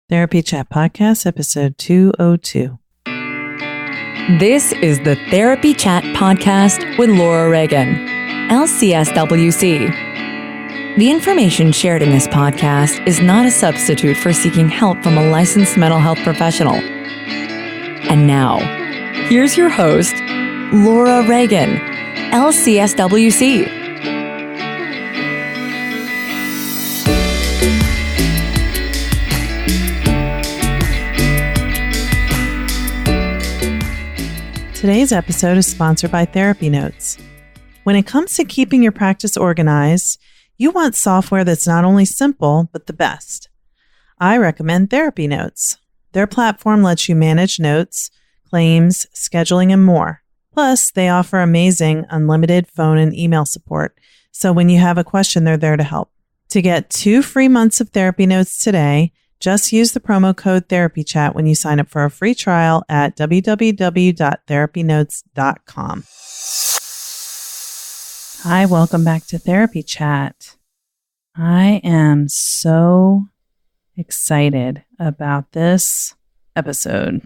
Therapy Chat Podcast, episode 202. This is the Therapy Chat Podcast with Laura Reagan, LCSWC. The information shared in this podcast is not a substitute for seeking help from a licensed mental health professional. And now, here's your host, Laura Reagan, LCSWC. Today's episode is sponsored by Therapy Notes. When it comes to keeping your practice organized, you want software that's not only simple, but the best. I recommend Therapy Notes. Their platform lets you manage notes, claims, scheduling, and more. Plus, they offer amazing unlimited phone and email support, so when you have a question, they're there to help. To get 2 free months of Therapy Notes today, just use the promo code TherapyChat when you sign up for a free trial at www.therapynotes.com. Hi, welcome back to Therapy Chat. I am so excited about this episode.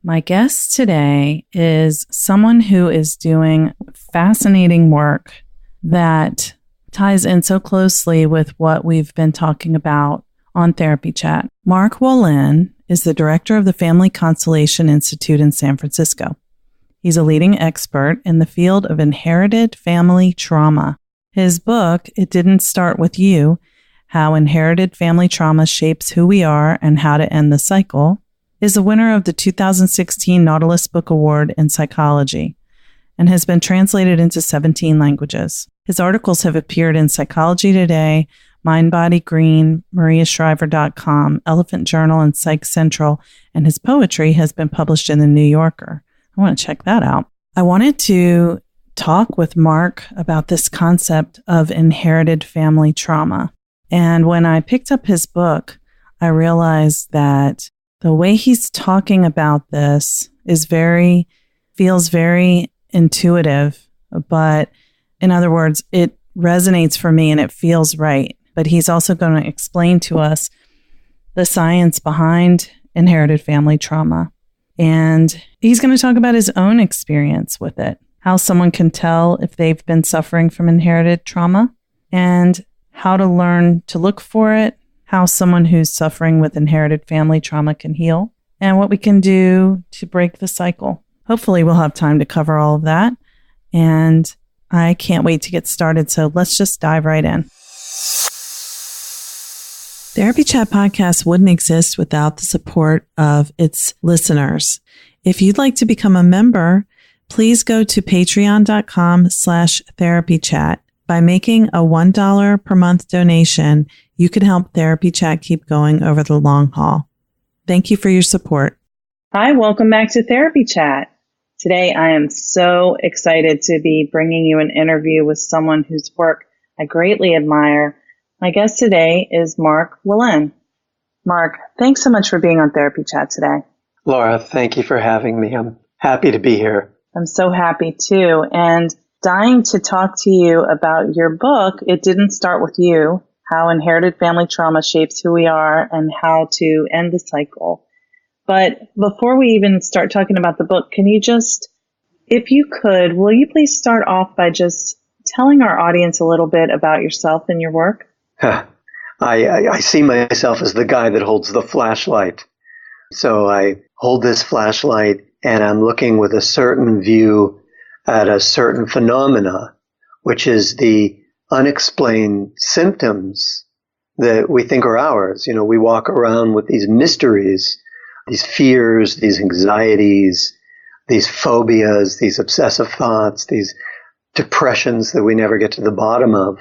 My guest today is someone who is doing fascinating work that ties in so closely with what we've been talking about on Therapy Chat. Mark Wolynn is the director of the Family Constellation Institute in San Francisco. He's a leading expert in the field of inherited family trauma. His book, It Didn't Start With You, How Inherited Family Trauma Shapes Who We Are and How to End the Cycle, is the winner of the 2016 Nautilus Book Award in Psychology and has been translated into 17 languages. His articles have appeared in Psychology Today, Mind Body Green, MariaShriver.com, Elephant Journal, and Psych Central, and his poetry has been published in The New Yorker. I want to check that out. I wanted to talk with Mark about this concept of inherited family trauma. And when I picked up his book, I realized that the way he's talking about this feels very intuitive, but in other words, it resonates for me and it feels right. But he's also going to explain to us the science behind inherited family trauma. And he's going to talk about his own experience with it, how someone can tell if they've been suffering from inherited trauma, and how to learn to look for it, how someone who's suffering with inherited family trauma can heal, and what we can do to break the cycle. Hopefully we'll have time to cover all of that. And I can't wait to get started. So let's just dive right in. Therapy Chat Podcast wouldn't exist without the support of its listeners. If you'd like to become a member, please go to patreon.com/therapychat. By making a $1 per month donation, you can help Therapy Chat keep going over the long haul. Thank you for your support. Hi, welcome back to Therapy Chat. Today, I am so excited to be bringing you an interview with someone whose work I greatly admire. My guest today is Mark Wolynn. Mark, thanks so much for being on Therapy Chat today. Laura, thank you for having me. I'm happy to be here. I'm so happy too, and dying to talk to you about your book, It Didn't Start With You, How Inherited Family Trauma Shapes Who We Are and How to End the Cycle. But before we even start talking about the book, can you just, if you could, will you please start off by just telling our audience a little bit about yourself and your work? I see myself as the guy that holds the flashlight. So I hold this flashlight and I'm looking with a certain view at a certain phenomena, which is the unexplained symptoms that we think are ours. You know, we walk around with these mysteries, these fears, these anxieties, these phobias, these obsessive thoughts, these depressions that we never get to the bottom of.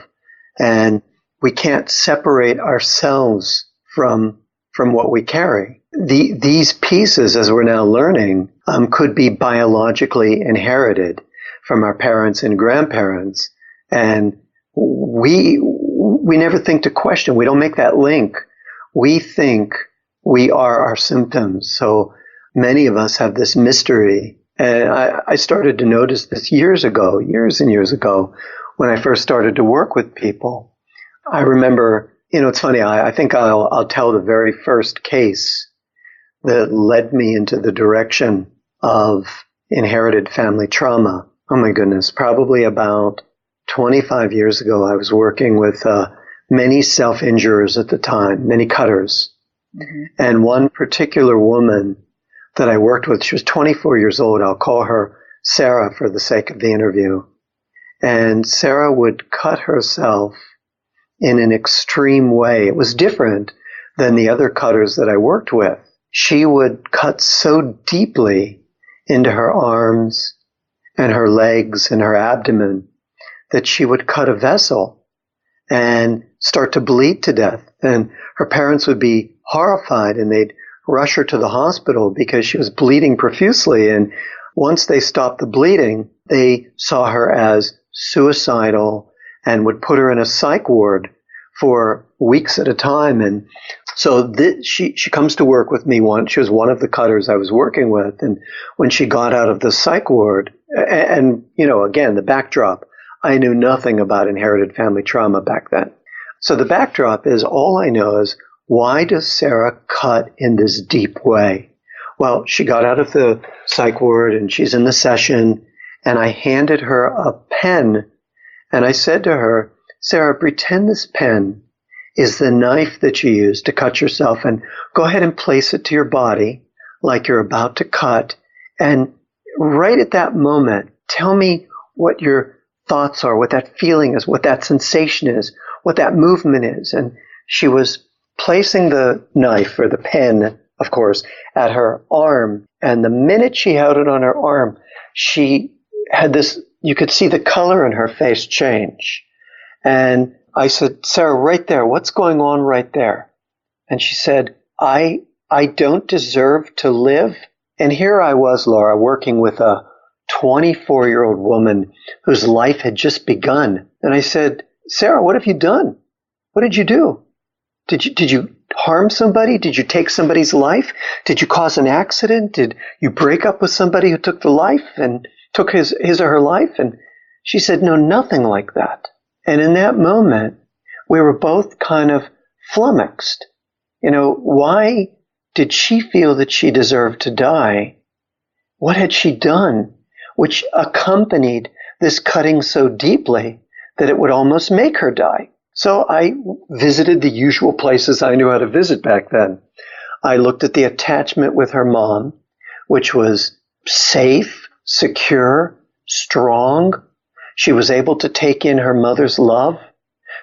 And we can't separate ourselves from what we carry. These pieces, as we're now learning, could be biologically inherited from our parents and grandparents. And we never think to question. We don't make that link. We think we are our symptoms. So many of us have this mystery. And I started to notice this years and years ago, when I first started to work with people. I remember It's funny. I think I'll tell the very first case that led me into the direction of inherited family trauma. Oh my goodness. Probably about 25 years ago, I was working with many self-injurers at the time, many cutters. Mm-hmm. And one particular woman that I worked with, she was 24 years old. I'll call her Sarah for the sake of the interview. And Sarah would cut herself in an extreme way. It was different than the other cutters that I worked with. She would cut so deeply into her arms and her legs and her abdomen that she would cut a vessel and start to bleed to death. And her parents would be horrified, and they'd rush her to the hospital because she was bleeding profusely. And once they stopped the bleeding, they saw her as suicidal and would put her in a psych ward for weeks at a time. And so she comes to work with me once. She was one of the cutters I was working with. And when she got out of the psych ward, and again, the backdrop, I knew nothing about inherited family trauma back then. So the backdrop is, all I know is, why does Sarah cut in this deep way? Well, she got out of the psych ward and she's in the session, and I handed her a pen and I said to her, Sarah, pretend this pen is the knife that you used to cut yourself, and go ahead and place it to your body like you're about to cut. And right at that moment, tell me what your thoughts are, what that feeling is, what that sensation is, what that movement is. And she was placing the knife, or the pen, of course, at her arm. And the minute she held it on her arm, she had this, you could see the color in her face change. And I said, Sarah, right there, what's going on right there? And she said, I don't deserve to live. And here I was, Laura, working with a 24-year-old woman whose life had just begun. And I said, Sarah, what have you done? What did you do? Did you harm somebody? Did you take somebody's life? Did you cause an accident? Did you break up with somebody who took the life and took his or her life? And she said, no, nothing like that. And in that moment, we were both kind of flummoxed. Why did she feel that she deserved to die? What had she done which accompanied this cutting so deeply that it would almost make her die? So I visited the usual places I knew how to visit back then. I looked at the attachment with her mom, which was safe, secure, strong. She was able to take in her mother's love.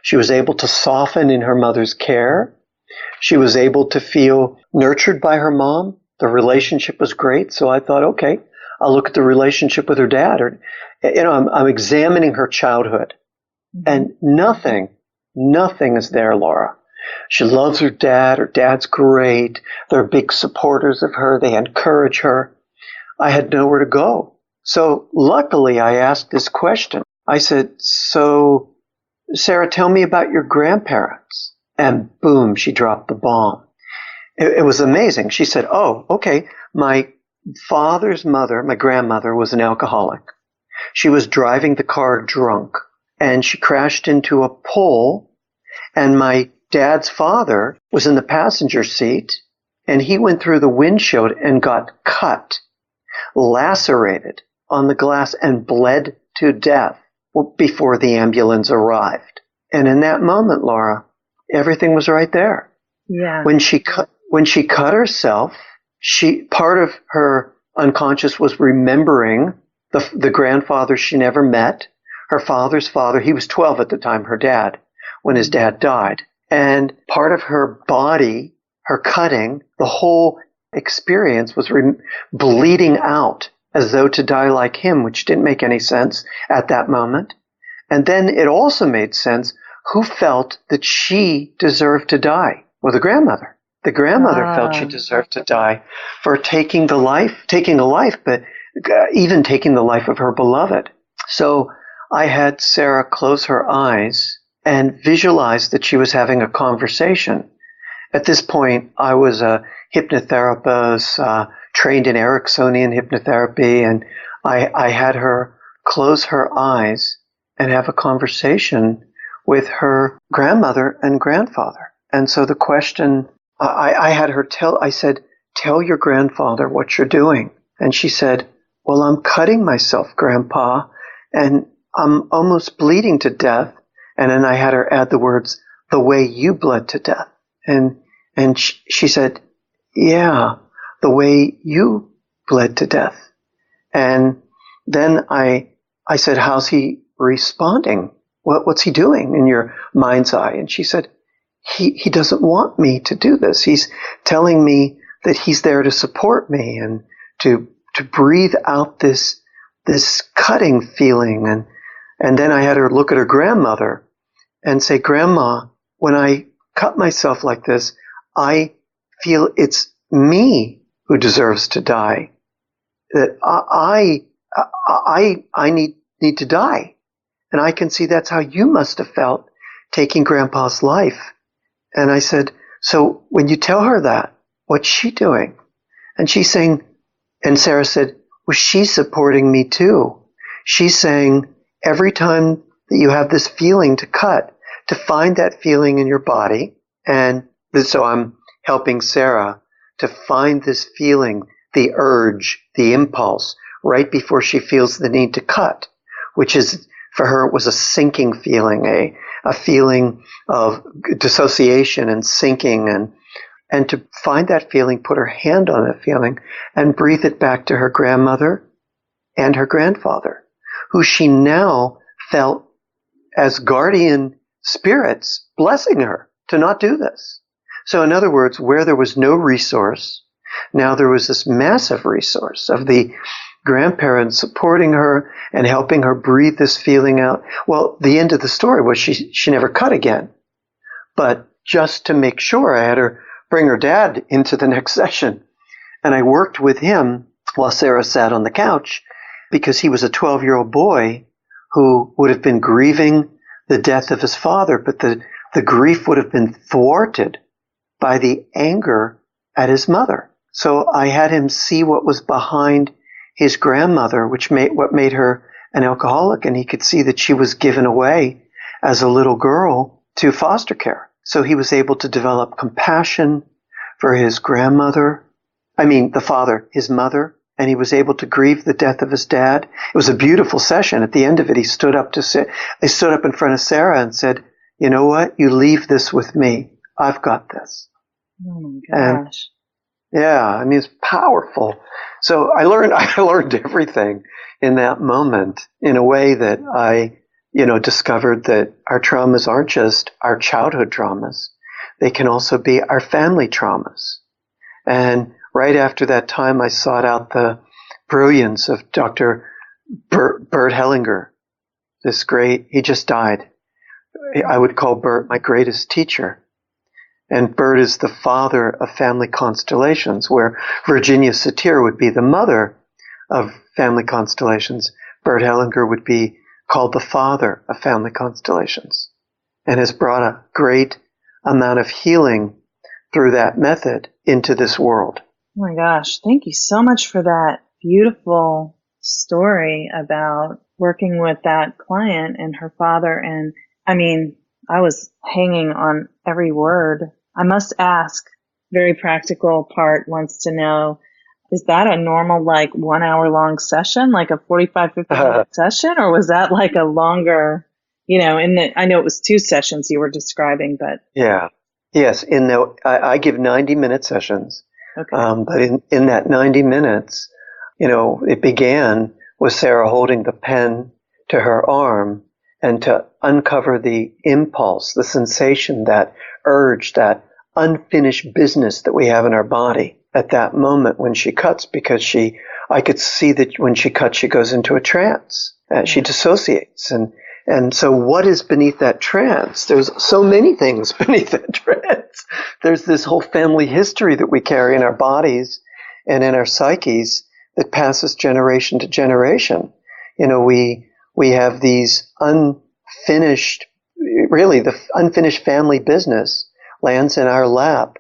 She was able to soften in her mother's care. She was able to feel nurtured by her mom. The relationship was great. So I thought, okay, I'll look at the relationship with her dad. I'm examining her childhood, and nothing is there, Laura. She loves her dad. Her dad's great. They're big supporters of her. They encourage her. I had nowhere to go. So luckily, I asked this question. I said, so, Sarah, tell me about your grandparents. And boom, she dropped the bomb. It was amazing. She said, oh, okay, my father's mother, my grandmother, was an alcoholic. She was driving the car drunk, and she crashed into a pole, and my dad's father was in the passenger seat, and he went through the windshield and got cut, lacerated on the glass, and bled to death before the ambulance arrived. And in that moment, Laura, everything was right there. Yeah. When she cut herself, part of her unconscious was remembering the grandfather she never met, her father's father. He was 12 at the time, her dad, when his dad died. And part of her body, her cutting, the whole experience was bleeding out as though to die like him, which didn't make any sense at that moment. And then it also made sense who felt that she deserved to die. Well, the grandmother. The grandmother felt she deserved to die for taking a life, but even taking the life of her beloved. So I had Sarah close her eyes and visualize that she was having a conversation. At this point, I was a hypnotherapist, trained in Ericksonian hypnotherapy, and I had her close her eyes and have a conversation with her grandmother and grandfather. And so the question, I had her I said, tell your grandfather what you're doing. And she said, well, I'm cutting myself, Grandpa, and I'm almost bleeding to death. And then I had her add the words, the way you bled to death. And she said, yeah, the way you bled to death. And then I said, how's he responding? What's he doing in your mind's eye? And she said, he doesn't want me to do this. He's telling me that he's there to support me and to breathe out this cutting feeling. And then I had her look at her grandmother and say, Grandma, when I cut myself like this, I feel it's me who deserves to die. That I need to die. And I can see that's how you must have felt taking Grandpa's life. And I said, so when you tell her that, what's she doing? And she's saying, and Sarah said, well, she's supporting me too. She's saying, every time that you have this feeling to cut, to find that feeling in your body. And so I'm helping Sarah to find this feeling, the urge, the impulse, right before she feels the need to cut, which is, for her, it was a sinking feeling, a feeling of dissociation and sinking, and to find that feeling, put her hand on that feeling, and breathe it back to her grandmother and her grandfather, who she now felt as guardian spirits blessing her to not do this. So in other words, where there was no resource, now there was this massive resource of the grandparents supporting her and helping her breathe this feeling out. Well, the end of the story was she never cut again. But just to make sure, I had her bring her dad into the next session. And I worked with him while Sarah sat on the couch, because he was a 12-year-old boy who would have been grieving the death of his father, but the grief would have been thwarted by the anger at his mother. So I had him see what was behind his grandmother, what made her an alcoholic, and he could see that she was given away as a little girl to foster care. So he was able to develop compassion for his the father, his mother, and he was able to grieve the death of his dad. It was a beautiful session. At the end of it, he stood up in front of Sarah and said, you know what? You leave this with me. I've got this. Oh my gosh. And, it's powerful. So I learned everything in that moment in a way that I, discovered that our traumas aren't just our childhood traumas. They can also be our family traumas. And right after that time, I sought out the brilliance of Dr. Bert Hellinger. He just died. I would call Bert my greatest teacher. And Bert is the father of family constellations, where Virginia Satir would be the mother of family constellations. Bert Hellinger would be called the father of family constellations, and has brought a great amount of healing through that method into this world. Oh my gosh. Thank you so much for that beautiful story about working with that client and her father. And I was hanging on every word. I must ask, very practical part wants to know, is that a normal 1 hour long session, like a 45, 50 minute session? Or was that like a longer, I know it was 2 sessions you were describing, but. Yeah. Yes. I give 90-minute sessions. Okay. But in that 90 minutes, it began with Sarah holding the pen to her arm and to uncover the impulse, the sensation, that urge, that unfinished business that we have in our body at that moment when she cuts, because I could see that when she cuts, she goes into a trance. She dissociates. And so what is beneath that trance? There's so many things beneath that trance. There's this whole family history that we carry in our bodies and in our psyches that passes generation to generation. We have these unfinished family business lands in our lap,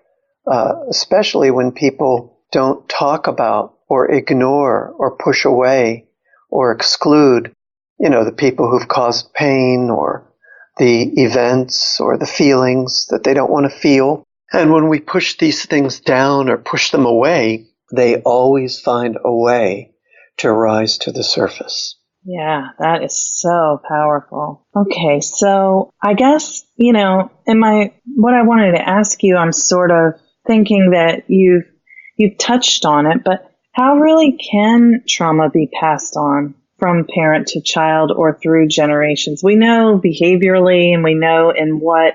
especially when people don't talk about or ignore or push away or exclude, the people who've caused pain or the events or the feelings that they don't want to feel. And when we push these things down or push them away, they always find a way to rise to the surface. Yeah, that is so powerful. Okay, so I guess, what I wanted to ask you, I'm sort of thinking that you've touched on it, but how really can trauma be passed on from parent to child or through generations? We know behaviorally, and we know in what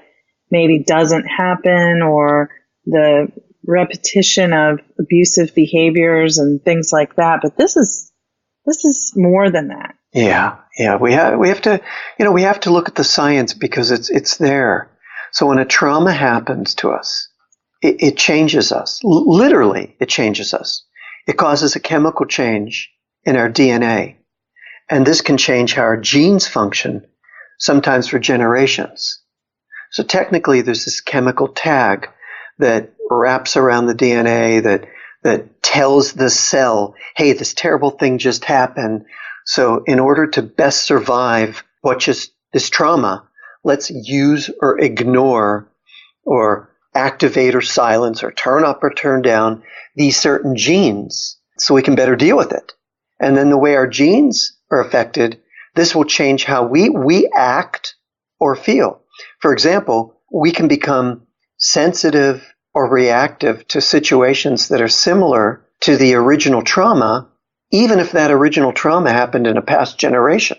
maybe doesn't happen, or the repetition of abusive behaviors and things like that. But this is more than that. Yeah. We have to look at the science because it's there. So when a trauma happens to us, it changes us. Literally, it changes us. It causes a chemical change in our DNA. And this can change how our genes function, sometimes for generations. So technically, there's this chemical tag that wraps around the DNA that tells the cell, hey, this terrible thing just happened. So in order to best survive this trauma, let's use or ignore or activate or silence or turn up or turn down these certain genes so we can better deal with it. And then the way our genes are affected, this will change how we act or feel. For example, we can become sensitive or reactive to situations that are similar to the original trauma, even if that original trauma happened in a past generation.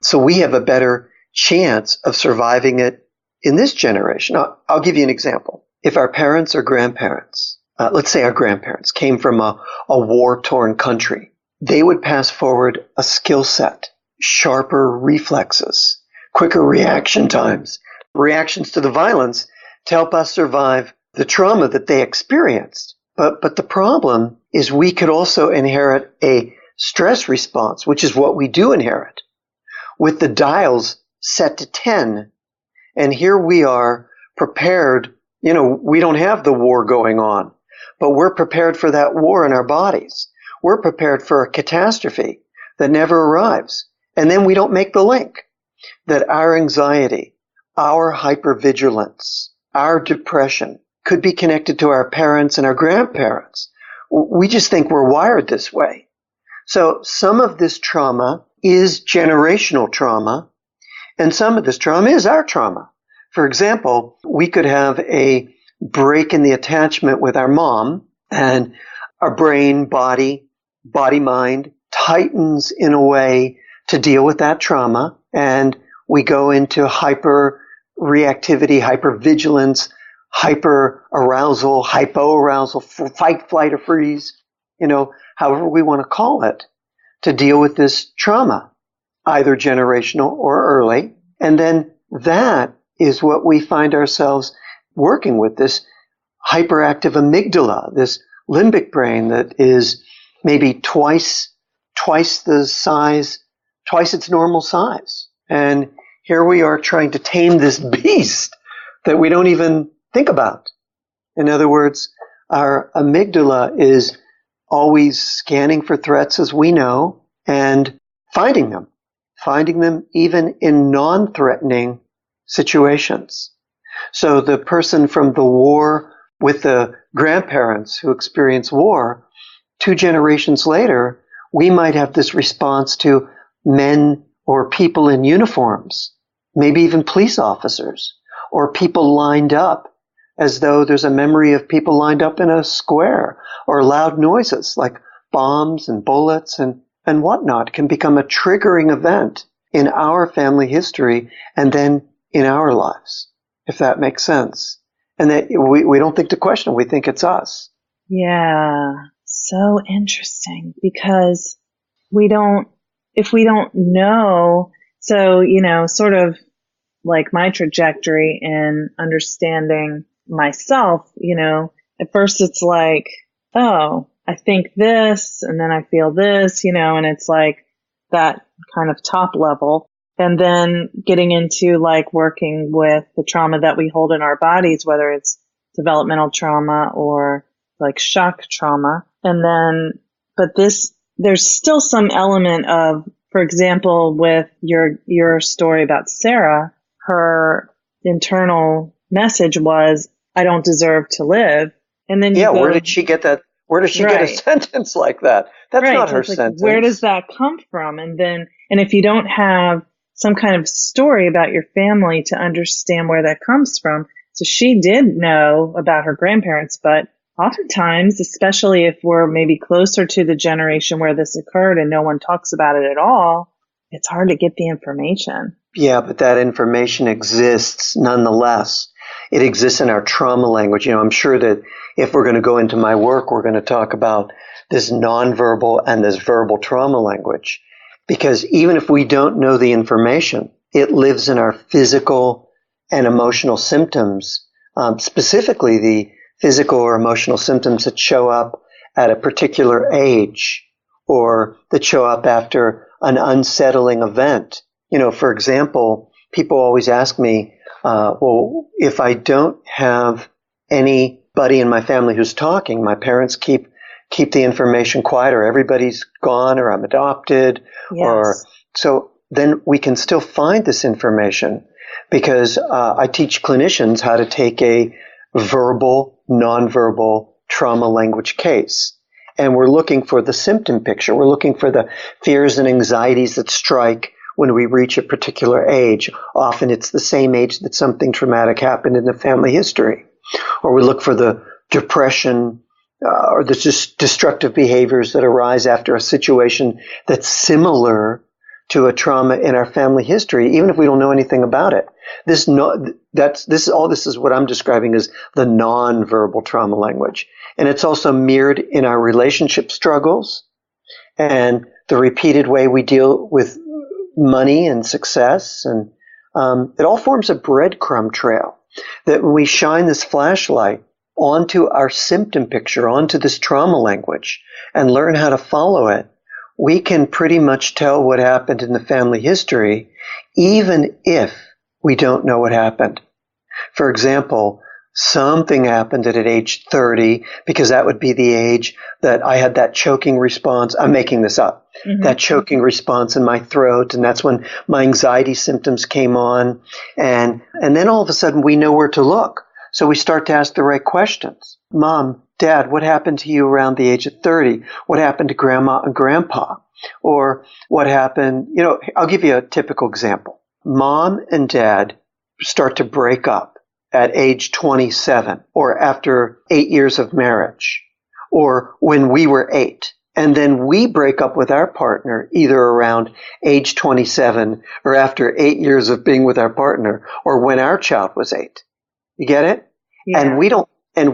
So we have a better chance of surviving it in this generation. I'll give you an example. If our parents or grandparents, let's say our grandparents came from a war-torn country, they would pass forward a skill set, sharper reflexes, quicker reaction times, reactions to the violence to help us survive the trauma that they experienced. But the problem is we could also inherit a stress response, which is what we do inherit, with the dials set to 10. And here we are prepared. We don't have the war going on, but we're prepared for that war in our bodies. We're prepared for a catastrophe that never arrives. And then we don't make the link that our anxiety, our hypervigilance, our depression could be connected to our parents and our grandparents. We just think we're wired this way. So some of this trauma is generational trauma, and some of this trauma is our trauma. For example, we could have a break in the attachment with our mom, and our brain, body, mind tightens in a way to deal with that trauma, and we go into hyper reactivity, hypervigilance, hyper-arousal, hypo-arousal, fight, flight, or freeze, however we want to call it, to deal with this trauma, either generational or early. And then that is what we find ourselves working with, this hyperactive amygdala, this limbic brain that is maybe twice the size, twice its normal size. And here we are trying to tame this beast that we don't even think about. In other words, our amygdala is always scanning for threats, as we know, and finding them even in non-threatening situations. So the person from the war with the grandparents who experience war, 2 generations later, we might have this response to men or people in uniforms, maybe even police officers, or people lined up, as though there's a memory of people lined up in a square, or loud noises like bombs and bullets and whatnot can become a triggering event in our family history and then in our lives, if that makes sense. And that we don't think to question, we think it's us. Yeah, so interesting, because if we don't know, so, sort of like my trajectory in understanding myself, at first it's like, oh, I think this, and then I feel this, and it's like that kind of top level. And then getting into like working with the trauma that we hold in our bodies, whether it's developmental trauma or like shock trauma. And then, but there's still some element of, for example, with your story about Sarah, her internal message was, I don't deserve to live. And then where did she get that? Where does she get a sentence like that? That's not her sentence. Where does that come from? And if you don't have some kind of story about your family to understand where that comes from. So she did know about her grandparents, but oftentimes, especially if we're maybe closer to the generation where this occurred and no one talks about it at all, it's hard to get the information. Yeah, but that information exists nonetheless. It exists in our trauma language. I'm sure that if we're going to go into my work, we're going to talk about this nonverbal and this verbal trauma language. Because even if we don't know the information, it lives in our physical and emotional symptoms, specifically the physical or emotional symptoms that show up at a particular age or that show up after an unsettling event. For example, people always ask me, well, if I don't have anybody in my family who's talking, my parents keep the information quiet, or everybody's gone, or I'm adopted, or so then we can still find this information because I teach clinicians how to take a verbal, nonverbal trauma language case. And we're looking for the symptom picture. We're looking for the fears and anxieties that strike when we reach a particular age. Often it's the same age that something traumatic happened in the family history. Or we look for the depression or the destructive behaviors that arise after a situation that's similar to a trauma in our family history, even if we don't know anything about it. This is what I'm describing as the nonverbal trauma language. And it's also mirrored in our relationship struggles and the repeated way we deal with money and success. And it all forms a breadcrumb trail that when we shine this flashlight onto our symptom picture, onto this trauma language, and learn how to follow it, we can pretty much tell what happened in the family history, even if we don't know what happened. For example, something happened at age 30, because that would be the age that I had that choking response. I'm making this up. Mm-hmm. That choking response in my throat, and that's when my anxiety symptoms came on. And then all of a sudden we know where to look. So we start to ask the right questions. Mom, Dad, what happened to you around the age of 30? What happened to Grandma and Grandpa? Or what happened, I'll give you a typical example. Mom and Dad start to break up at age 27 or after 8 years of marriage or when we were 8. And then we break up with our partner either around age 27 or after 8 years of being with our partner or when our child was 8. You get it? Yeah. And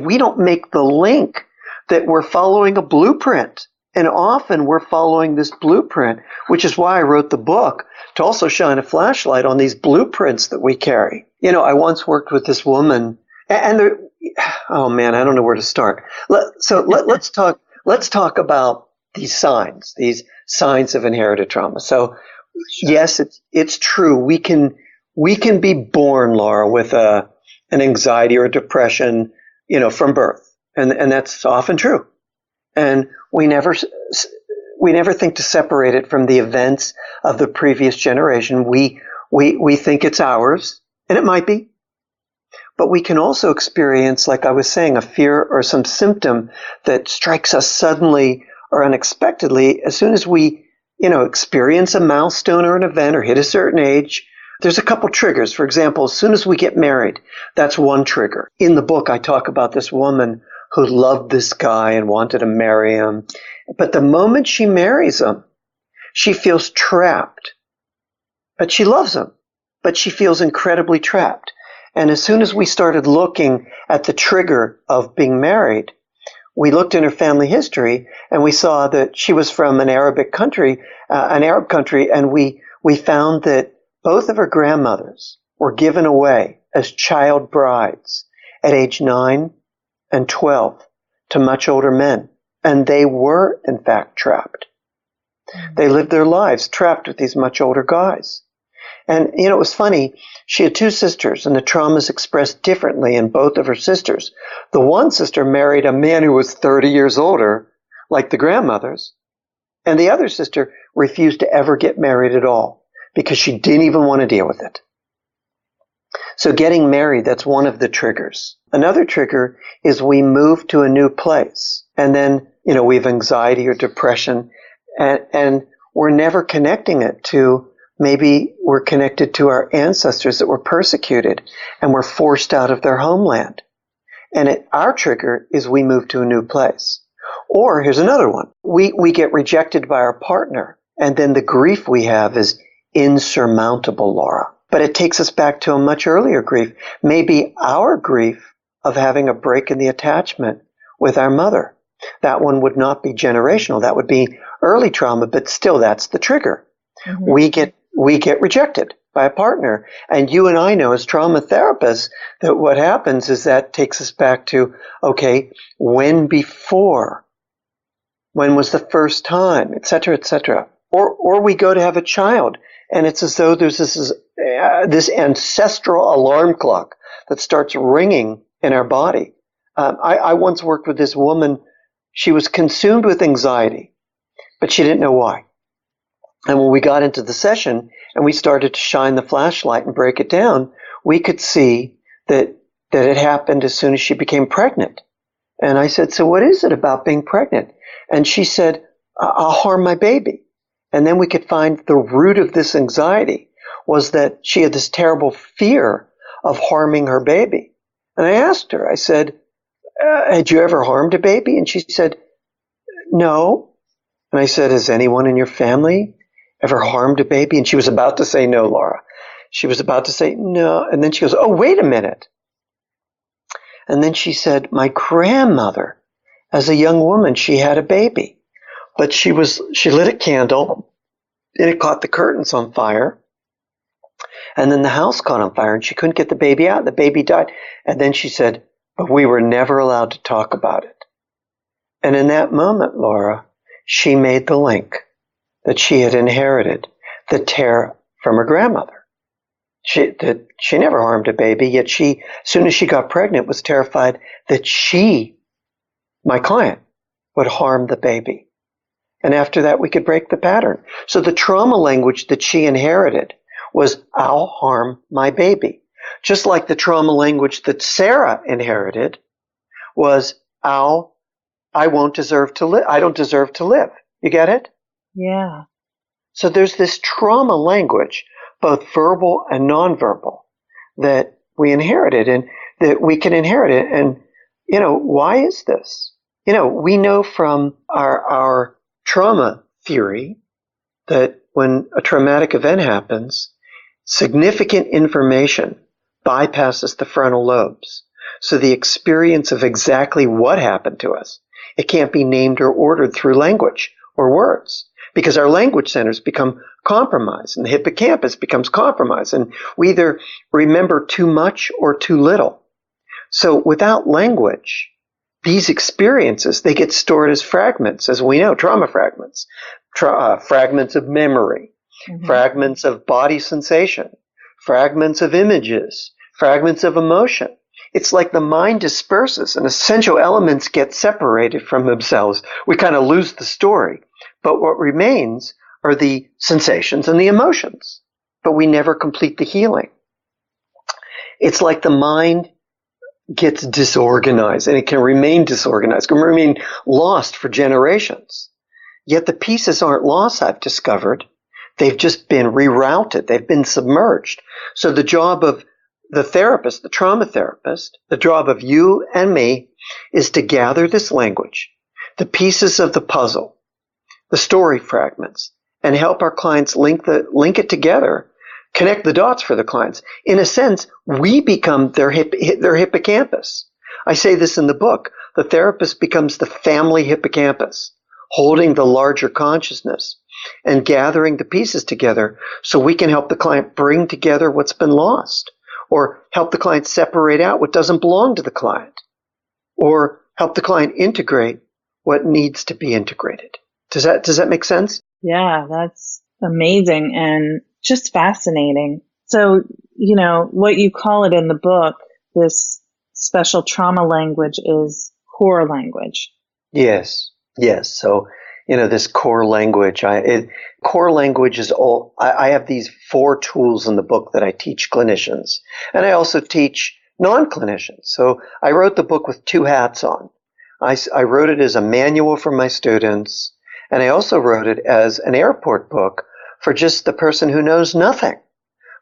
we don't make the link that we're following a blueprint. And often we're following this blueprint, which is why I wrote the book, to also shine a flashlight on these blueprints that we carry. I once worked with this woman, and oh man, I don't know where to start. Let's talk about these signs of inherited trauma. So sure. Yes, it's true. We can be born, Laura, with an anxiety or depression, from birth. And that's often true. And we never think to separate it from the events of the previous generation. We think it's ours, and it might be. But we can also experience, like I was saying, a fear or some symptom that strikes us suddenly or unexpectedly as soon as we, experience a milestone or an event or hit a certain age. There's a couple triggers. For example, as soon as we get married, that's one trigger. In the book, I talk about this woman who loved this guy and wanted to marry him. But the moment she marries him, she feels trapped. But she loves him. But she feels incredibly trapped. And as soon as we started looking at the trigger of being married, we looked in her family history and we saw that she was from an Arab country, and we found that both of her grandmothers were given away as child brides at age 9 and 12 to much older men. And they were, in fact, trapped. They lived their lives trapped with these much older guys. And, it was funny. She had 2 sisters, and the traumas expressed differently in both of her sisters. The one sister married a man who was 30 years older, like the grandmothers. And the other sister refused to ever get married at all because she didn't even want to deal with it. So getting married, that's one of the triggers. Another trigger is we move to a new place. And then, we have anxiety or depression, and we're never connecting it to, maybe we're connected to our ancestors that were persecuted and were forced out of their homeland. And our trigger is we move to a new place. Or here's another one. We get rejected by our partner, and then the grief we have is insurmountable, Laura. But it takes us back to a much earlier grief, maybe our grief of having a break in the attachment with our mother. That one would not be generational. That would be early trauma, but still that's the trigger. Mm-hmm. We get rejected by a partner. And you and I know as trauma therapists that what happens is that takes us back to, okay, when was the first time, et cetera, et cetera. Or we go to have a child, and it's as though there's this ancestral alarm clock that starts ringing in our body. I once worked with this woman. She was consumed with anxiety, but she didn't know why. And when we got into the session and we started to shine the flashlight and break it down, we could see that it happened as soon as she became pregnant. And I said, so what is it about being pregnant? And she said, I'll harm my baby. And then we could find the root of this anxiety was that she had this terrible fear of harming her baby. And I asked her, I said, had you ever harmed a baby? And she said, no. And I said, has anyone in your family ever harmed a baby? And she was about to say no, Laura. She was about to say no. And then she goes, oh, wait a minute. And then she said, my grandmother, as a young woman, she had a baby. But she lit a candle, and it caught the curtains on fire. And then the house caught on fire, and she couldn't get the baby out. The baby died. And then she said, but we were never allowed to talk about it. And in that moment, Laura, she made the link that she had inherited the terror from her grandmother. She never harmed a baby, yet as soon as she got pregnant, was terrified that she, my client, would harm the baby. And after that, we could break the pattern. So the trauma language that she inherited was, I'll harm my baby. Just like the trauma language that Sarah inherited was, I won't deserve to live. I don't deserve to live. You get it? Yeah. So there's this trauma language, both verbal and nonverbal, that we inherited and that we can inherit it. And, why is this? We know from our trauma theory that when a traumatic event happens, significant information bypasses the frontal lobes. So the experience of exactly what happened to us, it can't be named or ordered through language or words, because our language centers become compromised and the hippocampus becomes compromised, and we either remember too much or too little. So without language, these experiences, they get stored as fragments, as we know, trauma fragments, fragments of memory, fragments of body sensation, fragments of images, fragments of emotion. It's like the mind disperses and essential elements get separated from themselves. We kind of lose the story. But what remains are the sensations and the emotions. But we never complete the healing. It's like the mind gets disorganized, and it can remain disorganized, can remain lost for generations. Yet the pieces aren't lost, I've discovered. They've just been rerouted. They've been submerged. So the job of the therapist, the trauma therapist, the job of you and me is to gather this language, the pieces of the puzzle, the story fragments, and help our clients link it together, connect the dots for the clients. In a sense, we become their hippocampus. I say this in the book. The therapist becomes the family hippocampus, holding the larger consciousness and gathering the pieces together so we can help the client bring together what's been lost, or help the client separate out what doesn't belong to the client, or help the client integrate what needs to be integrated. Does that make sense? Yeah, that's amazing and just fascinating. So, what you call it in the book, this special trauma language, is core language. Yes. So this core language. Core language is all. I have these 4 tools in the book that I teach clinicians, and I also teach non-clinicians. So I wrote the book with 2 hats on. I wrote it as a manual for my students, and I also wrote it as an airport book for just the person who knows nothing,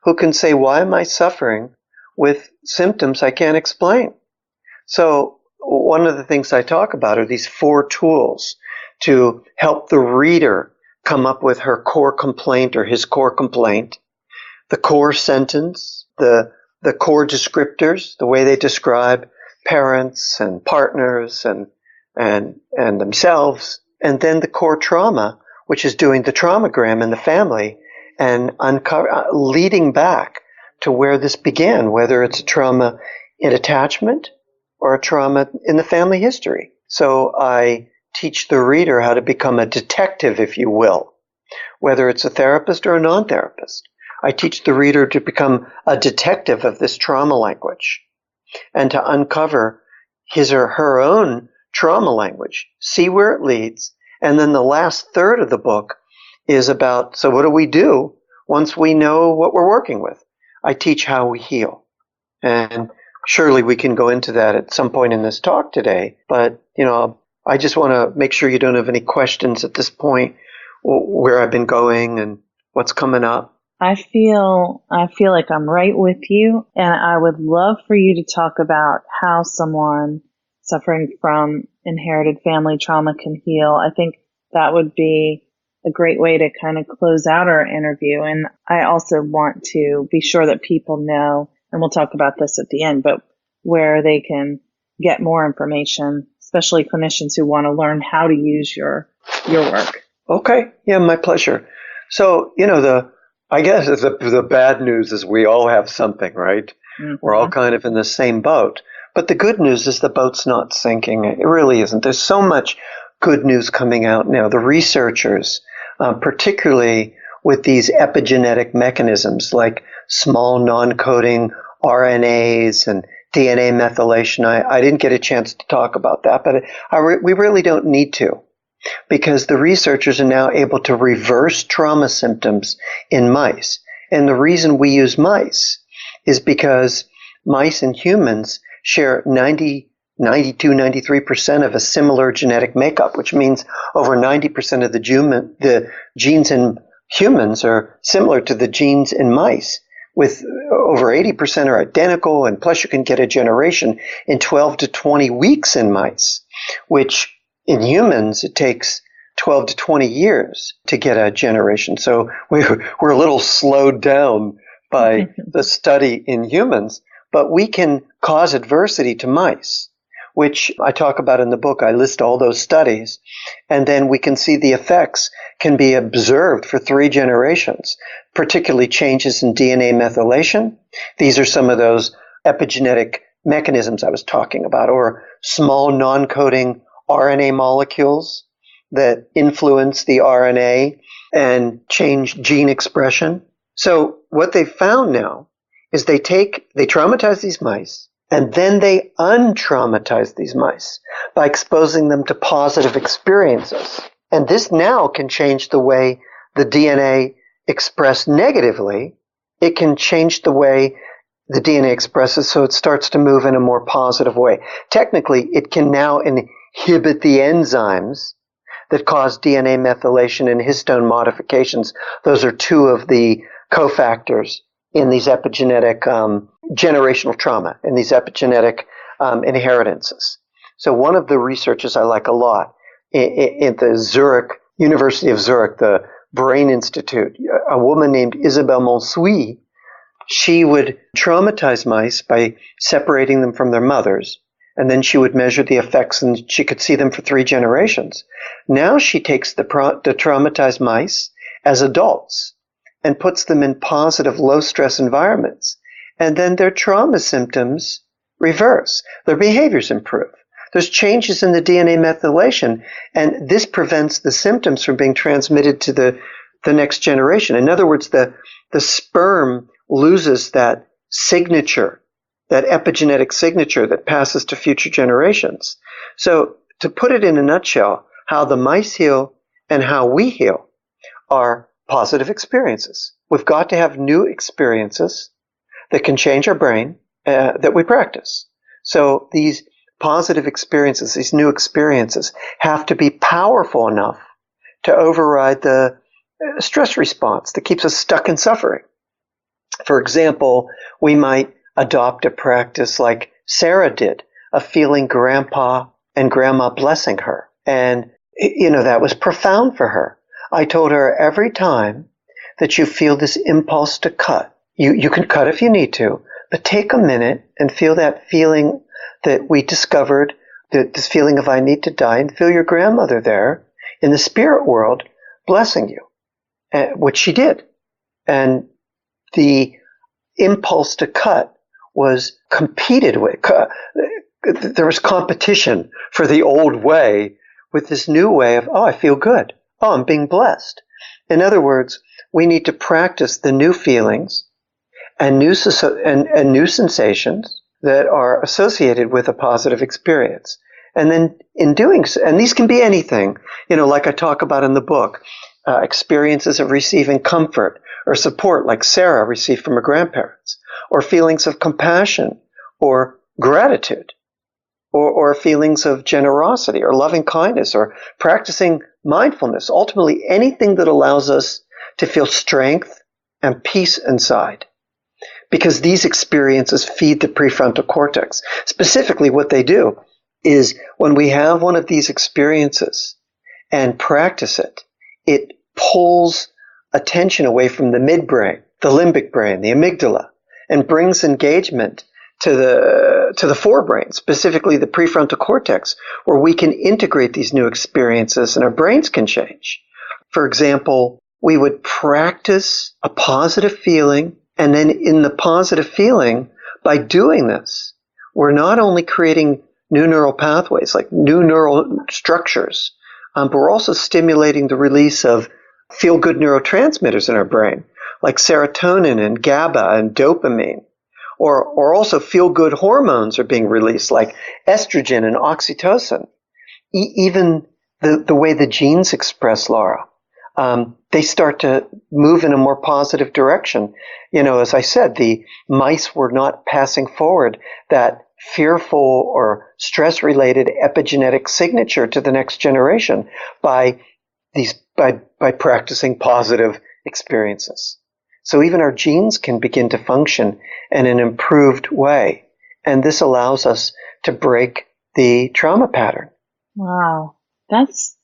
who can say, why am I suffering with symptoms I can't explain? So one of the things I talk about are these 4 tools to help the reader come up with her core complaint or his core complaint, the core sentence, the core descriptors, the way they describe parents and partners and themselves, and then the core trauma, which is doing the traumagram in the family and leading back to where this began, whether it's a trauma in attachment or a trauma in the family history. So I teach the reader how to become a detective, if you will, whether it's a therapist or a non-therapist. I teach the reader to become a detective of this trauma language and to uncover his or her own trauma language, see where it leads. And then the last third of the book is about, so what do we do once we know what we're working with? I teach how we heal. And surely we can go into that at some point in this talk today. But, I just want to make sure you don't have any questions at this point, where I've been going and what's coming up. I feel like I'm right with you, and I would love for you to talk about how someone suffering from inherited family trauma can heal. I think that would be a great way to kind of close out our interview. And I also want to be sure that people know, and we'll talk about this at the end, but where they can get more information, especially clinicians who want to learn how to use your work. Okay. Yeah, my pleasure. So, I guess the bad news is we all have something, right? Mm-hmm. We're all kind of in the same boat. But the good news is the boat's not sinking. It really isn't. There's so much good news coming out now. The researchers, particularly with these epigenetic mechanisms like small non-coding RNAs and DNA methylation. I didn't get a chance to talk about that, but we really don't need to, because the researchers are now able to reverse trauma symptoms in mice. And the reason we use mice is because mice and humans share 92, 93% of a similar genetic makeup, which means over 90% of the genes in humans are similar to the genes in mice, with over 80% are identical, and plus you can get a generation in 12 to 20 weeks in mice, which in humans it takes 12 to 20 years to get a generation. So we're a little slowed down by the study in humans, but we can cause adversity to mice, which I talk about in the book. I list all those studies, and then we can see the effects can be observed for 3 generations, particularly changes in DNA methylation. These are some of those epigenetic mechanisms I was talking about, or small non-coding RNA molecules that influence the RNA and change gene expression. So what they've found now is they traumatize these mice, and then they untraumatize these mice by exposing them to positive experiences. And this now can change the way the DNA expressed negatively. It can change the way the DNA expresses so it starts to move in a more positive way. Technically, it can now inhibit the enzymes that cause DNA methylation and histone modifications. Those are 2 of the cofactors in these epigenetic generational trauma, in these epigenetic inheritances. So one of the researchers I like a lot at the University of Zurich, the Brain Institute, a woman named Isabelle Monsuy, she would traumatize mice by separating them from their mothers, and then she would measure the effects, and she could see them for 3 generations. Now she takes the traumatized mice as adults and puts them in positive, low-stress environments, and then their trauma symptoms reverse. Their behaviors improve. There's changes in the DNA methylation, and this prevents the symptoms from being transmitted to the next generation. In other words, the sperm loses that signature, that epigenetic signature that passes to future generations. So to put it in a nutshell, how the mice heal and how we heal are positive experiences. We've got to have new experiences that can change our brain that we practice. So these positive experiences, these new experiences, have to be powerful enough to override the stress response that keeps us stuck in suffering. For example, we might adopt a practice like Sarah did, of feeling Grandpa and Grandma blessing her. And, that was profound for her. I told her, every time that you feel this impulse to cut, you can cut if you need to, but take a minute and feel that feeling that we discovered, this feeling of I need to die, and feel your grandmother there in the spirit world blessing you, which she did. And the impulse to cut was competed with. There was competition for the old way with this new way of, I feel good. I'm being blessed. In other words, we need to practice the new feelings and new sensations that are associated with a positive experience. And then in doing so, and these can be anything, like I talk about in the book, experiences of receiving comfort or support like Sarah received from her grandparents, or feelings of compassion or gratitude, or feelings of generosity or loving kindness, or practicing mindfulness. Ultimately, anything that allows us to feel strength and peace inside. Because these experiences feed the prefrontal cortex. Specifically, what they do is when we have one of these experiences and practice it, it pulls attention away from the midbrain, the limbic brain, the amygdala, and brings engagement to the forebrain, specifically the prefrontal cortex, where we can integrate these new experiences and our brains can change. For example, we would practice a positive feeling, and then in the positive feeling, by doing this, we're not only creating new neural pathways, like new neural structures, but we're also stimulating the release of feel-good neurotransmitters in our brain, like serotonin and GABA and dopamine. Or also feel-good hormones are being released, like estrogen and oxytocin. Even the way the genes express, Laura, they start to move in a more positive direction. As I said, the mice were not passing forward that fearful or stress-related epigenetic signature to the next generation by practicing positive experiences. So even our genes can begin to function in an improved way. And this allows us to break the trauma pattern. Wow. That's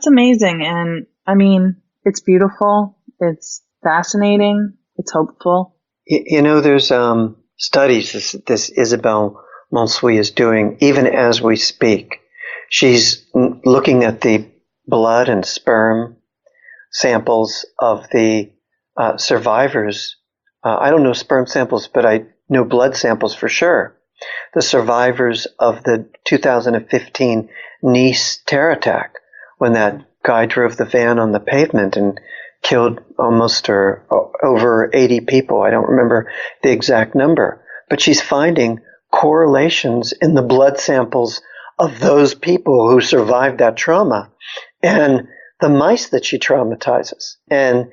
amazing. And I mean, it's beautiful. It's fascinating. It's hopeful. There's studies this Isabelle Monsuy is doing even as we speak. She's looking at the blood and sperm samples of the survivors. I don't know sperm samples, but I know blood samples for sure. The survivors of the 2015 Nice terror attack, when that guy drove the van on the pavement and killed almost or over 80 people. I don't remember the exact number, but she's finding correlations in the blood samples of those people who survived that trauma and the mice that she traumatizes. And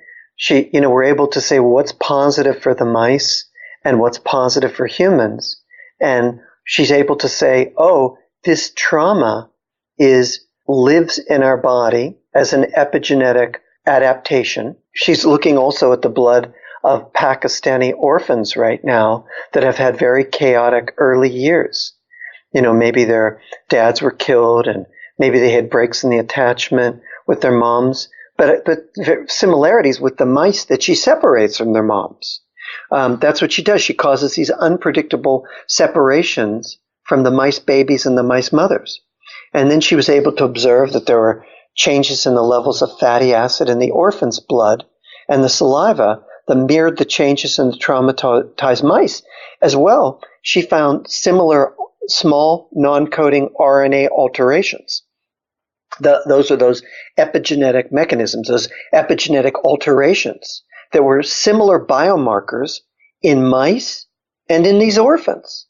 we're able to say, well, what's positive for the mice and what's positive for humans? And she's able to say, this trauma lives in our body as an epigenetic adaptation. She's looking also at the blood of Pakistani orphans right now that have had very chaotic early years. Maybe their dads were killed and maybe they had breaks in the attachment with their moms. But similarities with the mice that she separates from their moms. That's what she does. She causes these unpredictable separations from the mice babies and the mice mothers. And then she was able to observe that there were changes in the levels of fatty acid in the orphan's blood and the saliva that mirrored the changes in the traumatized mice. As well, she found similar small non-coding RNA alterations. Those are those epigenetic mechanisms, those epigenetic alterations that were similar biomarkers in mice and in these orphans.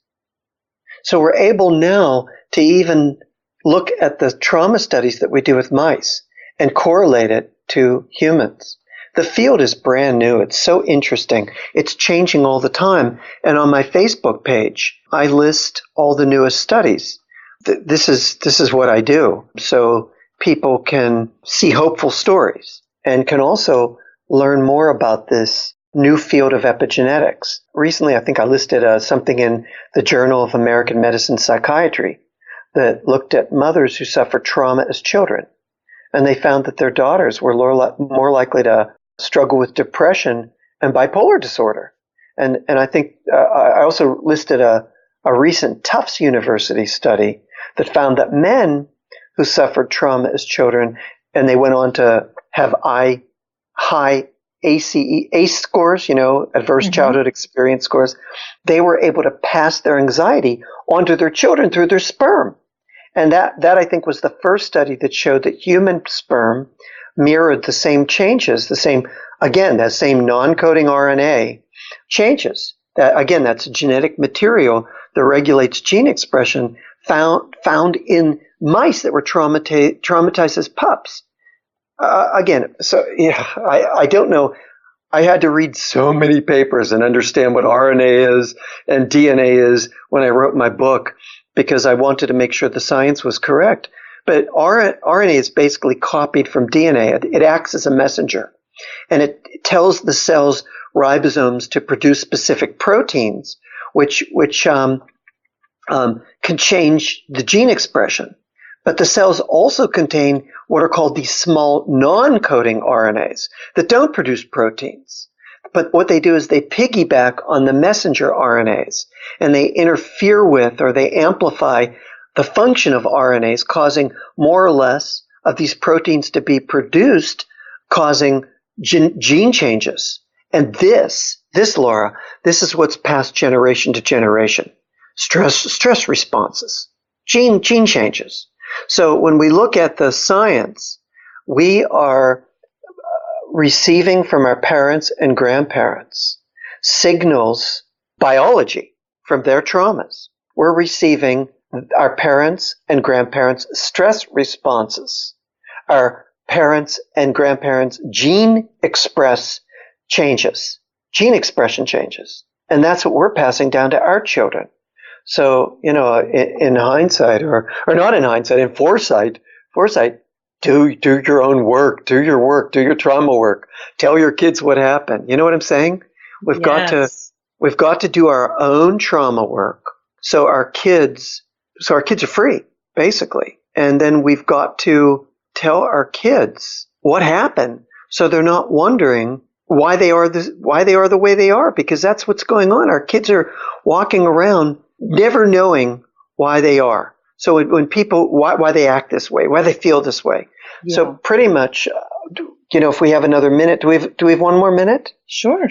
So we're able now to even look at the trauma studies that we do with mice and correlate it to humans. The field is brand new. It's so interesting. It's changing all the time. And on my Facebook page, I list all the newest studies. This is what I do. So people can see hopeful stories and can also learn more about this new field of epigenetics. Recently, I think I listed something in the Journal of American Medicine Psychiatry that looked at mothers who suffered trauma as children. And they found that their daughters were more likely to struggle with depression and bipolar disorder. And I think I also listed a recent Tufts University study that found that men who suffered trauma as children and they went on to have high ACE scores, adverse childhood experience scores, they were able to pass their anxiety onto their children through their sperm. And that I think was the first study that showed that human sperm mirrored the same changes, that same non-coding RNA changes. That's genetic material that regulates gene expression found in mice that were traumatized as pups. I don't know. I had to read so many papers and understand what RNA is and DNA is when I wrote my book because I wanted to make sure the science was correct. But RNA is basically copied from DNA. It acts as a messenger, and it tells the cell's ribosomes to produce specific proteins, which can change the gene expression. But the cells also contain what are called these small non-coding RNAs that don't produce proteins. But what they do is they piggyback on the messenger RNAs, and they interfere with or they amplify the function of RNAs, causing more or less of these proteins to be produced, causing gene changes. And this, Laura, this is what's passed generation to generation. Stress responses, gene changes. So when we look at the science, we are receiving from our parents and grandparents signals, biology, from their traumas. We're receiving our parents and grandparents' stress responses, our parents and grandparents' gene expression changes. And that's what we're passing down to our children. So, in hindsight, or not in hindsight, in foresight, do your own work, do your trauma work, tell your kids what happened. You know what I'm saying? We've got to do our own trauma work. So our kids are free, basically. And then we've got to tell our kids what happened so they're not wondering why they are the way they are, because that's what's going on. Our kids are walking around never knowing why they are. So when people, why they act this way, why they feel this way. Yeah. So pretty much, if we have another minute, do we have one more minute? Sure.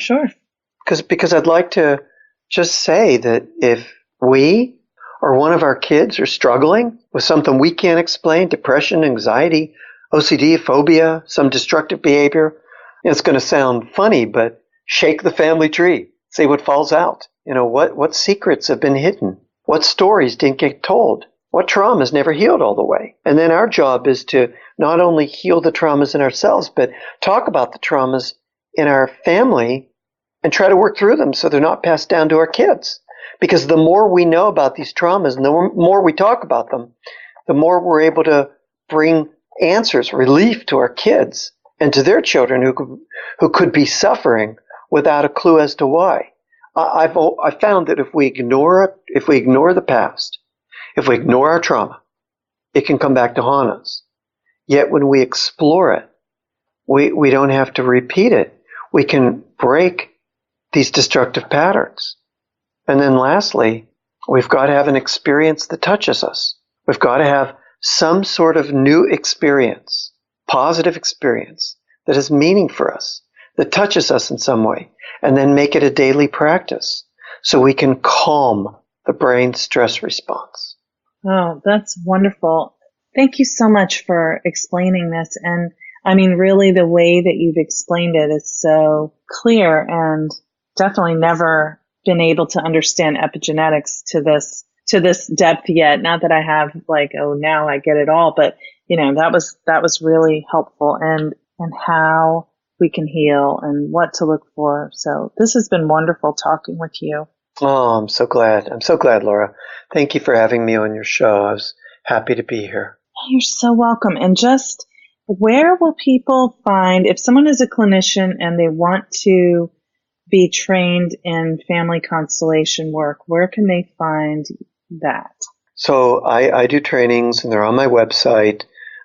Because I'd like to just say that if we or one of our kids are struggling with something we can't explain, depression, anxiety, OCD, phobia, some destructive behavior, it's going to sound funny, but shake the family tree, see what falls out. What secrets have been hidden? What stories didn't get told? What traumas never healed all the way? And then our job is to not only heal the traumas in ourselves, but talk about the traumas in our family and try to work through them so they're not passed down to our kids. Because the more we know about these traumas and the more we talk about them, the more we're able to bring answers, relief to our kids and to their children who could be suffering without a clue as to why. I've found that if we ignore the past, if we ignore our trauma, it can come back to haunt us. Yet when we explore it, we don't have to repeat it. We can break these destructive patterns. And then lastly, we've got to have an experience that touches us. We've got to have some sort of new experience, positive experience that has meaning for us, that touches us in some way, and then make it a daily practice so we can calm the brain's stress response. Oh, that's wonderful. Thank you so much for explaining this. And I mean, really the way that you've explained it is so clear, and definitely never been able to understand epigenetics to to this depth yet. Not that I have like, oh, now I get it all, but that was really helpful, and how we can heal and what to look for. So this has been wonderful talking with you. Oh, I'm so glad. I'm so glad, Laura. Thank you for having me on your show. I was happy to be here. You're so welcome. And just where will people find, if someone is a clinician and they want to be trained in family constellation work, where can they find that? So I do trainings, and they're on my website,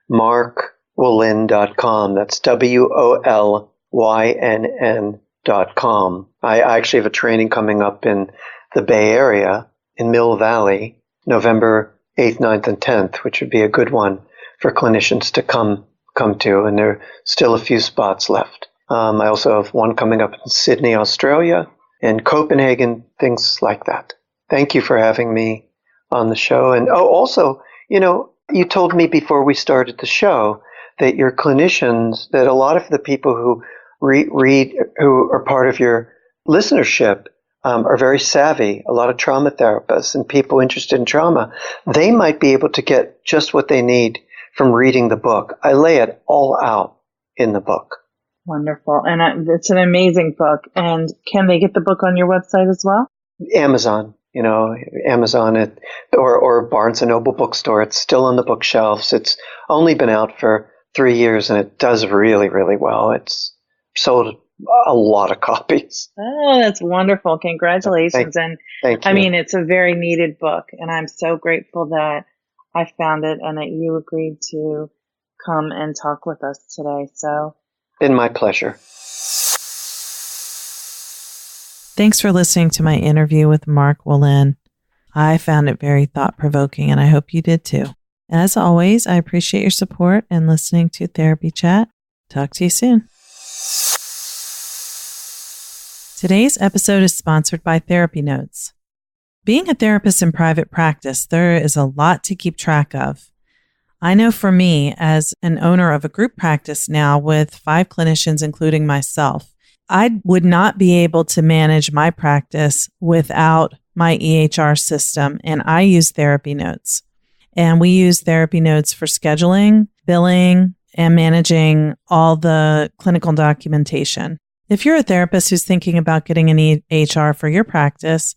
markwolynn.com. That's WOLYNN.com. I actually have a training coming up in the Bay Area, in Mill Valley, November 8th, 9th, and 10th, which would be a good one for clinicians to come to, and there are still a few spots left. I also have one coming up in Sydney, Australia, and Copenhagen, things like that. Thank you for having me on the show. And also, you told me before we started the show that your clinicians, that a lot of the people who read, who are part of your listenership, are very savvy. A lot of trauma therapists and people interested in trauma, they might be able to get just what they need from reading the book. I lay it all out in the book. Wonderful. And it's an amazing book. And can they get the book on your website as well? Amazon, Amazon or Barnes & Noble bookstore. It's still on the bookshelves. It's only been out for 3 years, and it does really, really well. It's sold a lot of copies. Oh, that's wonderful. Congratulations. Thank you. I mean, it's a very needed book, and I'm so grateful that I found it and that you agreed to come and talk with us today. So, been my pleasure. Thanks for listening to my interview with Mark Wolynn. I found it very thought-provoking, and I hope you did too. As always, I appreciate your support and listening to Therapy Chat. Talk to you soon. Today's episode is sponsored by Therapy Notes. Being a therapist in private practice, there is a lot to keep track of. I know for me, as an owner of a group practice now with 5 clinicians, including myself, I would not be able to manage my practice without my EHR system, and I use Therapy Notes. And we use Therapy Notes for scheduling, billing, and managing all the clinical documentation. If you're a therapist who's thinking about getting an EHR for your practice,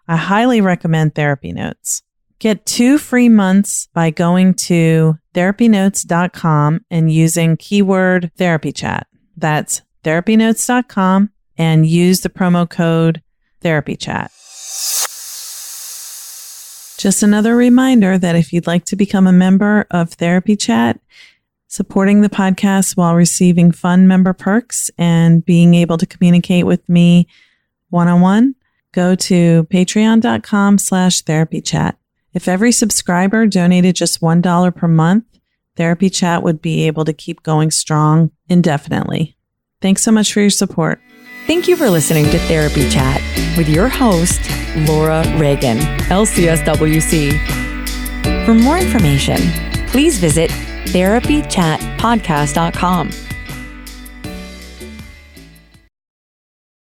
I highly recommend Therapy Notes. Get 2 free months by going to therapynotes.com and using keyword Therapy Chat. That's therapynotes.com and use the promo code Therapy Chat. Just another reminder that if you'd like to become a member of Therapy Chat, supporting the podcast while receiving fun member perks and being able to communicate with me one-on-one, go to patreon.com/therapychat. If every subscriber donated just $1 per month, Therapy Chat would be able to keep going strong indefinitely. Thanks so much for your support. Thank you for listening to Therapy Chat with your host, Laura Reagan, LCSWC. For more information, please visit therapychatpodcast.com.